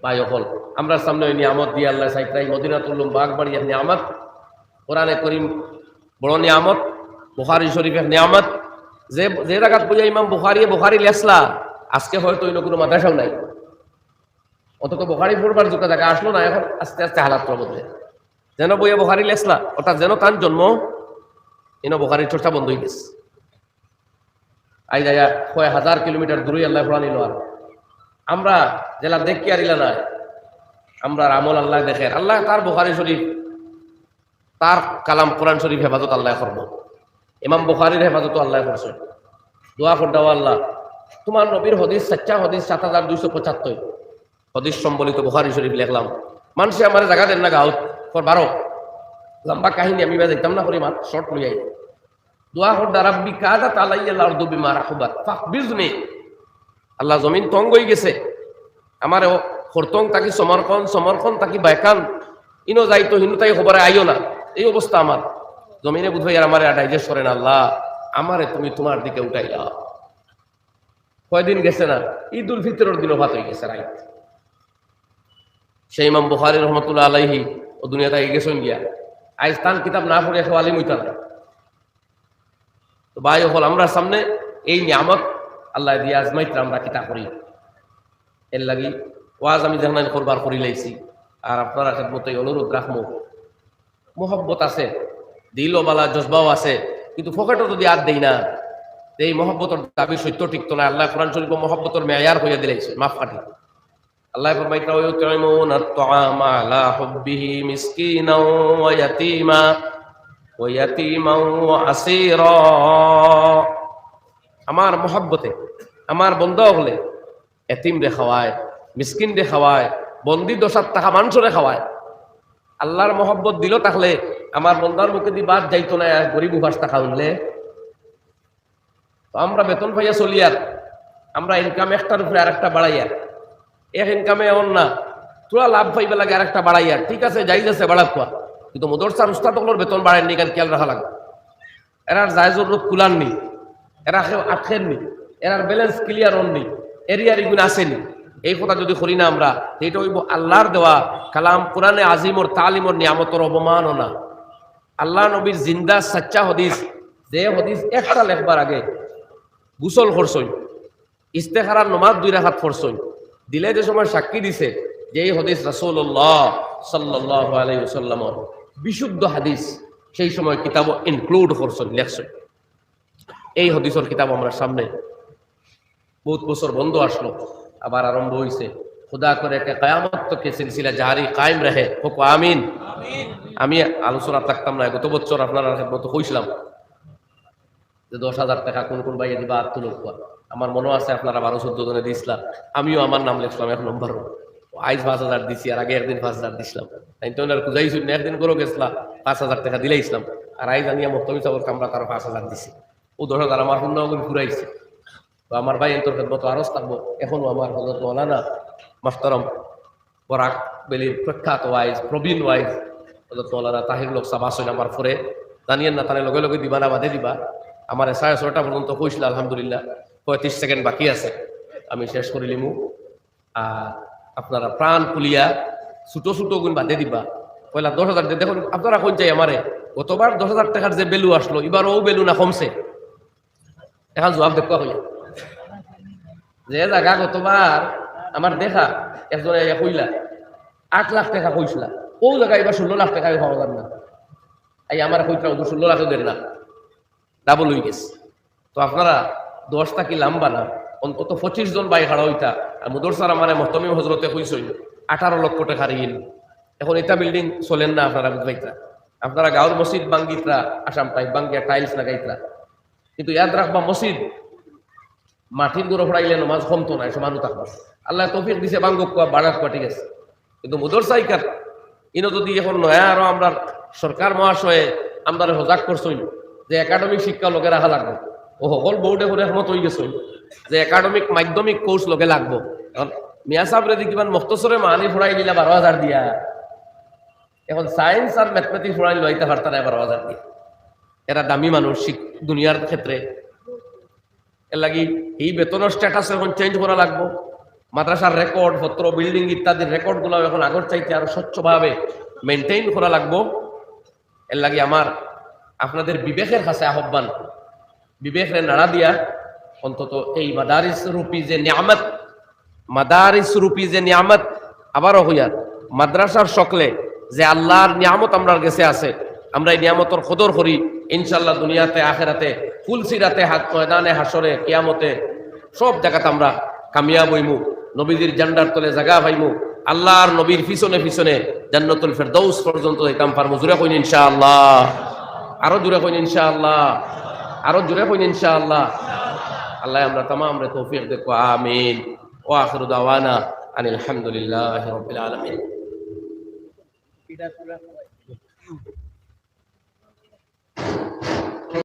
ভাই অকল আমরা সামনে ওই নিয়ামত দিয়ে আল্লাহ সাইকরাই মদিনাতুল বাগবাড়িয়ার নিয়ামত, কোরআনে করিম বড় নিয়ামত, বুখারী শরীফের নিয়ামত, যে যে জায়গাত বইয়া ইমাম বুখারী লেসলা আজকে হয়তো অন্য কোনো মাদ্রাসাও নাই, অন্তত বুখারী পড়বার যোগ্য জায়গা আসলো না। এখন আস্তে আস্তে হালাত বদলে যেন বইয়া বুখারী লেসলা অর্থাৎ যেন তার জন্ম এন বুখারীর চর্চা বন্ধ হয়ে গেছে। আই যাইয়া 1000 কিলোমিটার দূরে আল্লাহ কোরআন নিল। আর আমরা জেলা দেখি আরিলা না, আমরা আমল আল্লাহ দেখেন, আল্লাহ তার বুখারী শরীফ তার কালাম কোরআন শরীফ হেফাজত আল্লাহ করবো, ইমাম বুখারীর হেফাজত আল্লাহ করছে। দোয়া করদাও আল্লাহ তোমার নবীর হদিস সচ্চা হদিস 7275 হদিস সম্বলিত বুখারী শরীফ লিখলাম। মানুষে আমার জায়গা দেন না গাঁত করবারও লম্বা কাহিনী আমি যাইতাম না করি মাত্র শর্ট লই যাই। দোয়া করদা রাব্বি কাদা তালাইয়াল আরদু বিমা রাহুবাত ফাখবিজনি, আল্লাহ জমিন তঙ্গ হয়ে গেছে আমার হরতং তাকি সমরখন তাকি বাইকান ইনো যাইতো হিনু তাই খবরে আইও না, এই অবস্থা আমার জমিনে বুধ ভাই আর আমার ডাইজেস্ট করেন। আল্লাহ আমারে তুমি তোমার দিকে উঠাইলা। কয়দিন গেছে না, ঈদুল ফিতরের দিনও ভাত হয়ে গেছে রাইত। সেই ইমাম বুখারী রহমতুল্লাহ আলাইহি ও দুনিয়াতে গেছেন গিয়া আইজ তান কিতাব না পড়ে এখন আলিম হইতা না। তো ভাই হল আমরা সামনে এই নিয়ামত আল্লাহ দিয়ে আজমাইতে আমরা কিতা করি, এর লাগি ওয়াজ আমি যেখানে করবার করি লাইছি। আর আপনারা খেদমতে অনুরোধ রাখবো, মোহব্বত আছে, দিলও বালা জজবাও আছে, কিন্তু ফকেটও যদি আর দেই না এই মহব্বতের দাবি সত্য টিকতো না। আল্লাহ কোরআন শরীফ মহব্বতের মেয়ার হইয়া দিলাইছে মাফ কাটি। আল্লাহ ফরমাইতা ওয়া ইউতিমুনা আত-তাআমা আলা হুব্বিহি মিসকিনাও ওয়া ইয়াতীমা ওয়া আসীরা। আমার মহব্বতে আমার বন্ধ হলে এতিম রে খাওয়ায়, মিসকিন রে খাওয়ায়, বন্দি দশার টাকা মানুষরে খাওয়ায়। আল্লাহর মহব্বত দিল তাহলে আমার বন্দার মুখে দি বাদ যাইতো না গরিব উপাস টাকা উঠলে। তো আমরা বেতন পাইয়া চলি আর আমরা ইনকাম একটার উপরে আর একটা বাড়াইয়া, এক ইনকামে এমন না তোরা লাভ পাইবে লাগে আর একটা বাড়াইয়া, ঠিক আছে যাই যাচ্ছে বাড়া খোয়া, কিন্তু মদরসার উস্তাদগুলোর বেতন বাড়ায়নি, কেন খেয়াল রাখা লাগে। এরার জায়জর রোধ কুলাননি, এরা কেউ আটকেননি, এরার ব্যালেন্স ক্লিয়ার হননি, এরিয়ার ইগুণ আসেনি। এই কথা যদি করি না আমরা, এইটা হইব আল্লাহর দেওয়া কালাম কোরআনে আজিমর তালিমর নিয়ামতর অবমাননা। আল্লাহ নবীর জিন্দা সচ্চা হদিস, যে হদিস একটা লেখবার আগে গুসল করছই, ইস্তেখারার নমাজ 2 রাকাত পড়ছই, দিলে যে সময় সাক্ষী দিছে যে এই হদিস রাসূলুল্লাহ সাল্লাল্লাহু আলাইহি ওয়াসাল্লামর বিশুদ্ধ হাদিস, সেই সময় কিতাব ইনক্লুড করছই লেখছই। এই হদিসের কিতাব আমরা সামনে বহুত বছর বন্ধ আসলো, আবার আরম্ভ হয়েছে। খুদা করে একটা কিয়ামত তক সিলসিলা জারি কায়েম রহে, হোক আমিন। আমি আলোচনা থাকতাম না, গত বছর আপনারা মতো কইছিলাম যে 10,000 টাকা কোন কোন বাইয়ে দিবা আর তুলক। আমার মনে আছে আপনারা 12-14 জনে দিয়েছিলাম, আমিও আমার নাম লিখলাম 1 নম্বর। আইজ 5,000 দিছি, আর আগে একদিন 5,000 দিছিলাম। তাই তো ওনার খুঁজাইছি না, একদিন করে গেছিলাম 5,000 টাকা দিলে ইসলাম, আর আইজ আনিয়া মক্তবি চাবল আমরা তারও 5,000 দিছি। ও 10,000 আমার পূর্ণগুণ ঘুরাইছে। তো আমার ভাই এন্তর খেদমত আরজ থাকবো। এখনো আমার হযরত মাওলানা মাহতারাম বরাক বেলির প্রখ্যাত ওয়াইজ, প্রবীণ ওয়াইজ হযরত মাওলানা তাহির লোক সাহেব আসেন আমার পরে, জানিয়েন না তাহলে লগে লগে দিবা না বাদে দিবা। আমার 6:30 পর্যন্ত কইছিল, আলহামদুলিল্লাহ 35 সেকেন্ড বাকি আছে, আমি শেষ করে লিমু। আর আপনারা প্রাণ কুলিয়া ছোটো ছোটো গুণ বাদে দিবা। পয়লা 10,000 দিয়ে দেখুন আপনারা কোন চাই আমারে, গতবার 10,000 টাকার যে বেলু আসলো, এবার ও বেলু না কমছে? এখন জবাব দেখা হইয়া যে জায়গা গতবার আমার দেখা একজনে কইলা 8 লাখ টাকা কইছিলা, ও জায়গায় এবার 16 লাখ টাকা পাওয়া যাবে না। এই আমার কইটা 16 লাখ দেন না, ডাবল হয়ে গেছে। তো আপনারা 10টা কি লাম্বা না, অন্তত 25 জন বাই হারা হইতা। আর মুদরসার মানে মহতমিম হজরতে কইসই 18 লক্ষ টাকা ঋণ। এখন এটা বিল্ডিং চলেন না, আপনারা বুঝবাইতা। আপনারা গাঁওর মসজিদ বাঙ্গিতরা আসাম টাইপ বাঙ্গিয়া টাইলস লাগাইতরা, কিন্তু ইয়াদ রাখবা মসজিদ মাটির গুঁড়ো ফড়াইলে নমাজ কমতো না, সমানু থাকবা। আল্লাহ তৌফিক দিছে বাঙ্গক কোয়া বাড়াত কোয়া ঠিক আছে, কিন্তু মুদরসাইকার ইনো যদি এখন নয়া আরো আমরা সরকার মহাশয়ে আমরা সজাগ করছই যে একাডেমিক শিক্ষা লগে রাখা লাগবে। ও সকল বোর্ডে করে একমত হয়ে গেছে যে একাডেমিক মাধ্যমিক কোর্স লগে লাগবো। এখন মিয়া সাহেবরে দি কিমান মখতসরে মানি ফড়াই দিলা 12,000 দিয়া, এখন সায়েন্স আর ম্যাথমেটিক্স ফড়াই লইতে পারতা না 12,000 দিয়ে। এরা দামি মানুষ দুনিয়ার ক্ষেত্রে, এর লাগি এই বেতনের স্ট্যাটাস এখন চেঞ্জ করা লাগবো। মাদ্রাসার রেকর্ড পত্র বিল্ডিং ইত্যাদির রেকর্ড গুলো এখন আগর চাইতে আরো স্বচ্ছভাবে মেনটেইন করা লাগবো। এর লাগি আমার আপনাদের বিবেকের কাছে আহ্বান, বিবেকের নাড়া দিয়া অন্তত এই মাদারিস রূপী যে নিয়ামত, মাদারিস রূপী যে নিয়ামত, আবারও হইয়ার মাদ্রাসার সকলে যে আল্লাহর নিয়ামত আমরার কাছে আছে, আমরা এই নিয়ামতর কদর করি। ইনশাল্লাহ দুনিয়াতে আখেরাতে ফুলসিরাতে হাত ময়দানে হাসরে কিয়ামতে সব জায়গাতে আমরা কামিয়াব হইমু, নবীদের জান্ডার তলে জায়গা পাইমু, আল্লাহর নবীর পিছনে পিছনে জান্নাতুল ফেরদাউস পর্যন্ত যাইতাম পারমু। জোরে কইন ইনশাআল্লাহ, আরো জোরে কইন ইনশাআল্লাহ, আরো জোরে কইন ইনশাআল্লাহ। আল্লাহ আমরা তামাম রে তৌফিক দেখো, আমিন। ওয়া আখিরু দাওয়ানা আনিল হামদুলিল্লাহি রাব্বিল আলামিন।